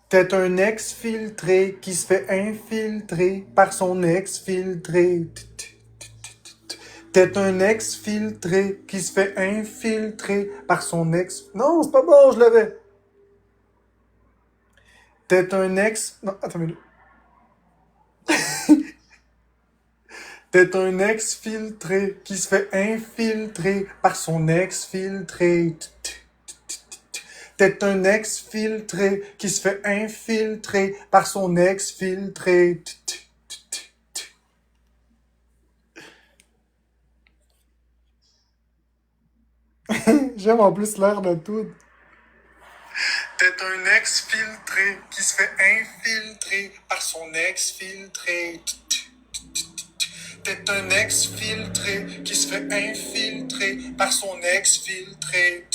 [SPEAKER 1] T'es un ex-filtré qui se fait infiltrer par son ex-filtré. T'es un ex-filtré qui se fait infiltrer par son ex... Non, c'est pas bon, je l'avais. T'es un ex... Non, attends une minute. T'es un ex-filtré qui se fait infiltrer par son ex-filtré. T'es un ex-filtré qui se fait infiltrer par son ex-filtré. J'aime en plus l'air de tout. T'es un ex-filtré qui se fait infiltrer par son ex-filtré. T'es un ex-filtré qui se fait infiltrer par son ex-filtré.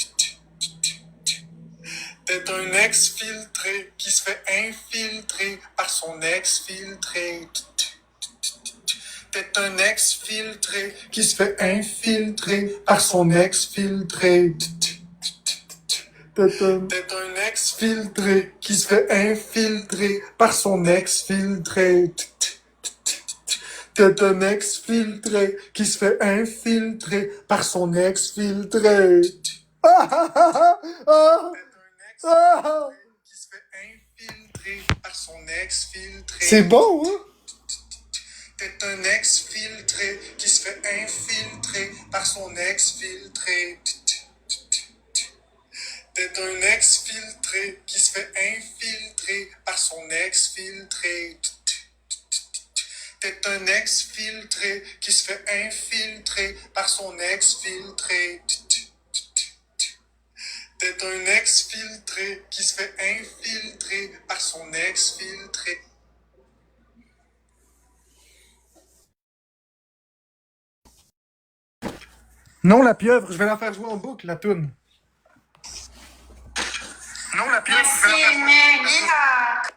[SPEAKER 1] T'es un ex-filtré qui se fait infiltrer par son ex-filtré. T'es un ex-filtré qui se fait infiltrer par son ex-filtré. T'es un ex-filtré qui se fait infiltrer par son ex-filtré. T'es un ex-filtré qui se fait infiltrer par son ex-filtré. Ah, ah, ah, ah, ah. Qui se fait infiltrer par son ex-filtré. C'est bon, hein? T'es un ex-filtré qui se fait infiltrer par son ex-filtré. T'es un ex-filtré qui se fait infiltrer par son ex-filtré. T'es un ex-filtré qui se fait infiltrer par son ex-filtré. T'es un ex-filtré qui se fait infiltrer par son ex-filtré. Non, la pieuvre, je vais la faire jouer en boucle, la toune. Non, la pieuvre, je vais la faire jouer en boucle.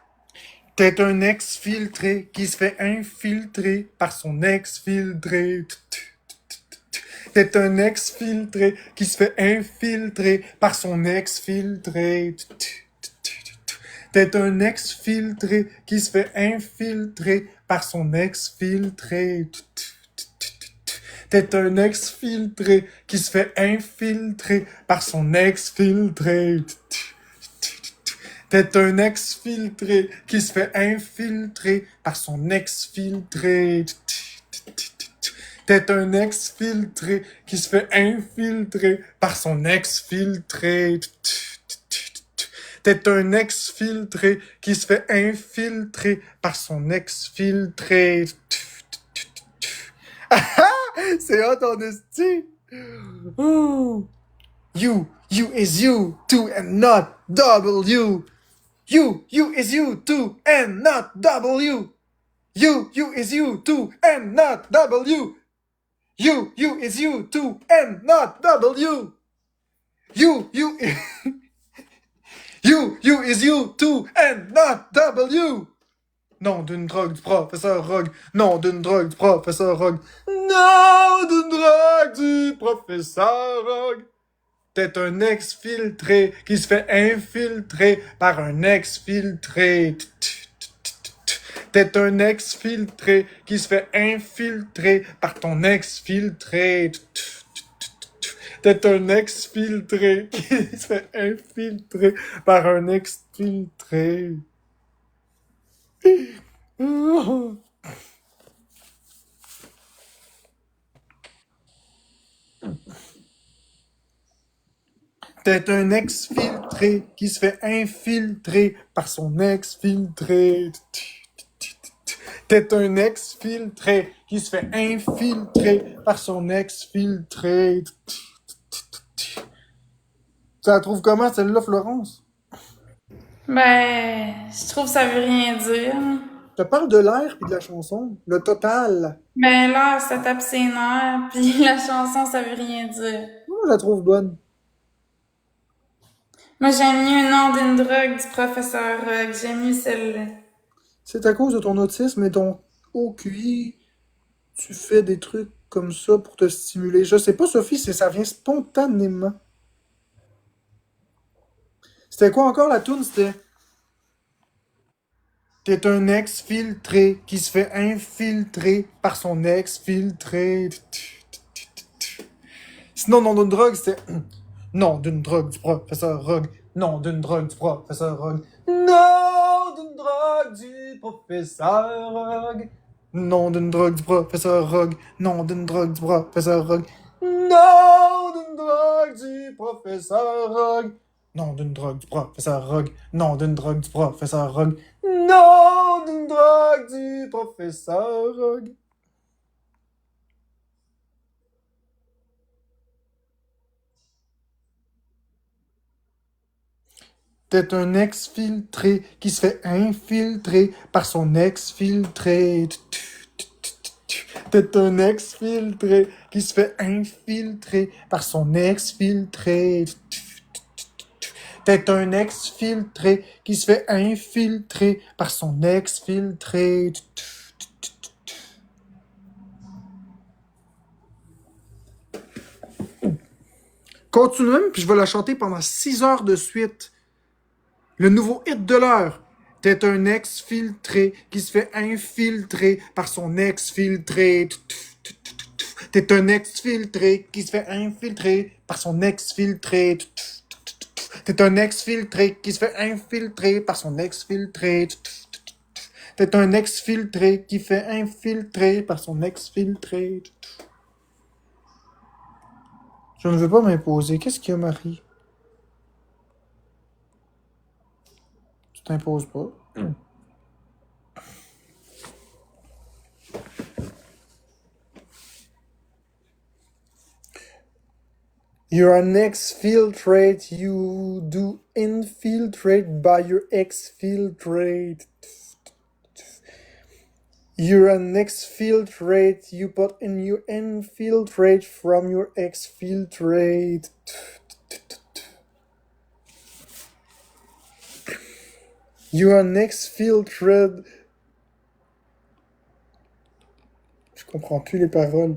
[SPEAKER 1] T'es un ex-filtré qui se fait infiltrer par son ex-filtré. T'es un ex-filtré qui se fait infiltrer par son ex-filtré. T'es un ex-filtré qui se fait infiltrer par son ex-filtré. T'es un ex-filtré qui se fait infiltrer par son ex-filtré. T'es un ex-filtré qui se fait infiltrer par son ex-filtré. T'es un ex-filtré qui se fait infiltrer par son ex-filtré. T'es un ex-filtré qui se fait infiltrer par son ex-filtré. C'est hot en esti. You is you, too, and not W. You is you, too, and not W. You is you, too, and not W. You is you, too, and not W. You You is you, too, and not W. Non d'une drogue du professeur Rogue. Non d'une drogue du professeur Rogue. Non d'une drogue du professeur Rogue. T'es un ex-filtré qui se fait infiltrer par un ex-filtré. T'es un ex-filtré qui se fait infiltrer par ton ex-filtré. T'es un ex-filtré qui se fait infiltrer par un ex-filtré. T'es un ex-filtré qui se fait infiltrer par son ex-filtré. T'es un ex-filtré qui se fait infiltrer par son ex-filtré. Tu la trouves comment, celle-là, Florence?
[SPEAKER 2] Ben, je trouve que ça veut rien dire.
[SPEAKER 1] Je te parle de l'air puis de la chanson. Le total.
[SPEAKER 2] Ben là, ça tape ses nerfs, puis la chanson, ça veut rien dire.
[SPEAKER 1] Moi, je la trouve bonne.
[SPEAKER 2] Moi, j'aime mieux le nom d'une drogue du professeur Rogue. J'aime mieux celle-là.
[SPEAKER 1] C'est à cause de ton autisme et ton OQI. Tu fais des trucs comme ça pour te stimuler. Je sais pas, Sophie, ça vient spontanément. C'était quoi encore la toune? C'était... T'es un ex-filtré qui se fait infiltrer par son ex-filtré. Sinon, nom d'une drogue, c'était... Non d'une drogue du professeur Rogue. Non d'une drogue du professeur Rogue. Non d'une drogue du professeur Rogue. Non d'une drogue du professeur Rogue. Non d'une drogue du professeur Rogue. Non d'une drogue du professeur Rogue. Non d'une drogue du professeur Rogue. Non d'une drogue du professeur Rogue. Non d'une drogue du professeur Rogue. T'es un ex-filtré qui se fait infiltrer par son ex-filtré. T'es un ex-filtré qui se fait infiltrer par son ex-filtré. T'es un ex-filtré qui se fait infiltrer par son ex-filtré. Continuons, puis je vais la chanter pendant 6 heures de suite. Le nouveau hit de l'heure. T'es un ex-filtré qui se fait infiltrer par son ex-filtré. T'es un ex-filtré qui se fait infiltrer par son ex-filtré. T'es un ex-filtré qui se fait infiltrer par son ex-filtré. T'es un ex-filtré qui fait infiltrer par son ex-filtré. Je ne veux pas m'imposer. Qu'est-ce qu'il y a, Marie? Tu t'imposes pas. You're an exfiltrate, you do infiltrate by your exfiltrate. You're an exfiltrate, you put in your infiltrate from your exfiltrate. You're an exfiltrate. Je comprends plus les paroles.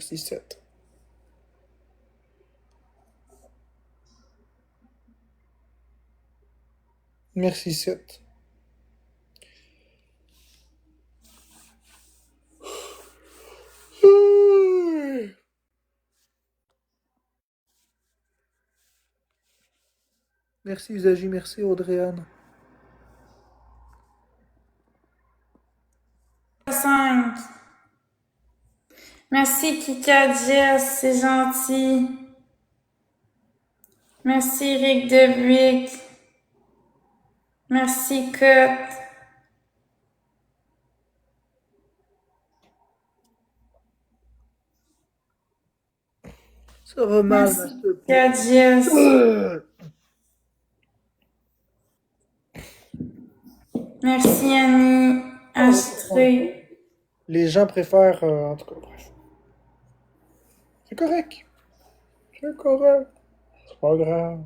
[SPEAKER 1] Merci, Seth. Merci, Seth. Merci, Usagi. Merci, Audrey-Anne.
[SPEAKER 2] 5. Merci, Kika Jess, c'est gentil. Merci, Rick Debuick. Merci, Cotte.
[SPEAKER 1] Ça va mal,
[SPEAKER 2] Merci,
[SPEAKER 1] Master
[SPEAKER 2] Kika Jess. Merci, Annie. Achetré.
[SPEAKER 1] Les gens préfèrent... en tout cas, bref. C'est correct. C'est correct. C'est pas grave.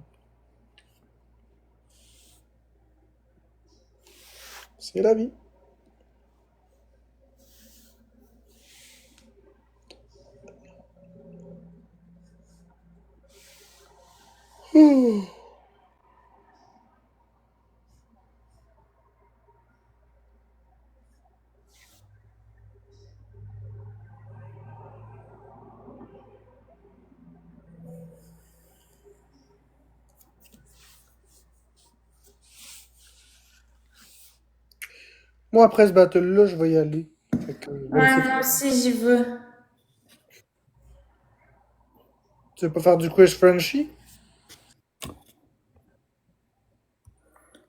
[SPEAKER 1] C'est la vie. Ouh. Moi, après ce battle-là, je vais y aller. Fait que,
[SPEAKER 2] Ouais, moi aussi, j'y vais.
[SPEAKER 1] tu veux pas faire du quiz Frenchie?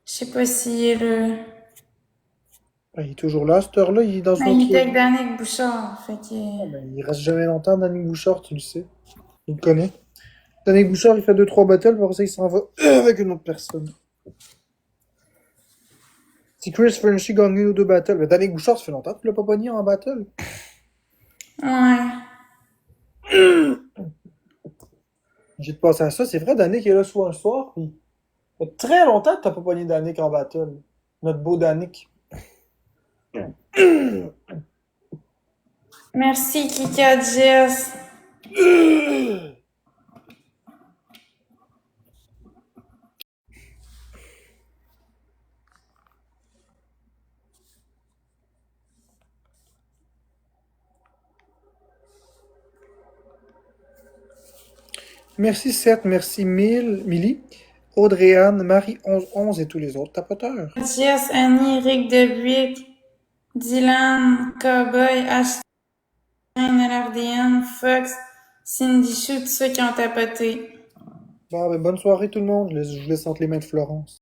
[SPEAKER 2] Je sais pas s'il est là.
[SPEAKER 1] Ben, il est toujours là, à cette heure-là. Il est dans une
[SPEAKER 2] Ben, il
[SPEAKER 1] autre...
[SPEAKER 2] était avec Danick Bouchard, fait que...
[SPEAKER 1] Ben, il reste jamais longtemps, Danny Bouchard, tu le sais. Il le connaît. Danny Bouchard, il fait 2-3 battles, pour ça, il s'en va avec une autre personne. Si Chris Frenchie gagne une ou deux battles, ben, Danny Bouchard, ça fait longtemps que tu l'as pas pogné en battle.
[SPEAKER 2] Ouais.
[SPEAKER 1] J'ai de passer à ça. C'est vrai, Danick est là soir un soir, puis ça fait très longtemps que t'as pas pogné Danick en battle. Notre beau Danick.
[SPEAKER 2] Merci, Kika Jess.
[SPEAKER 1] Merci Seth, merci Millie, Audrey-Anne, Marie1111 et tous les autres tapoteurs.
[SPEAKER 2] Jess, Annie, Rick Debuick, Dylan, Cowboy, Ashton, LRDN, Fox, Cindy Chou, tous ceux qui ont tapoté.
[SPEAKER 1] Bon, ben, bonne soirée tout le monde. Je vous laisse entre les mains de Florence.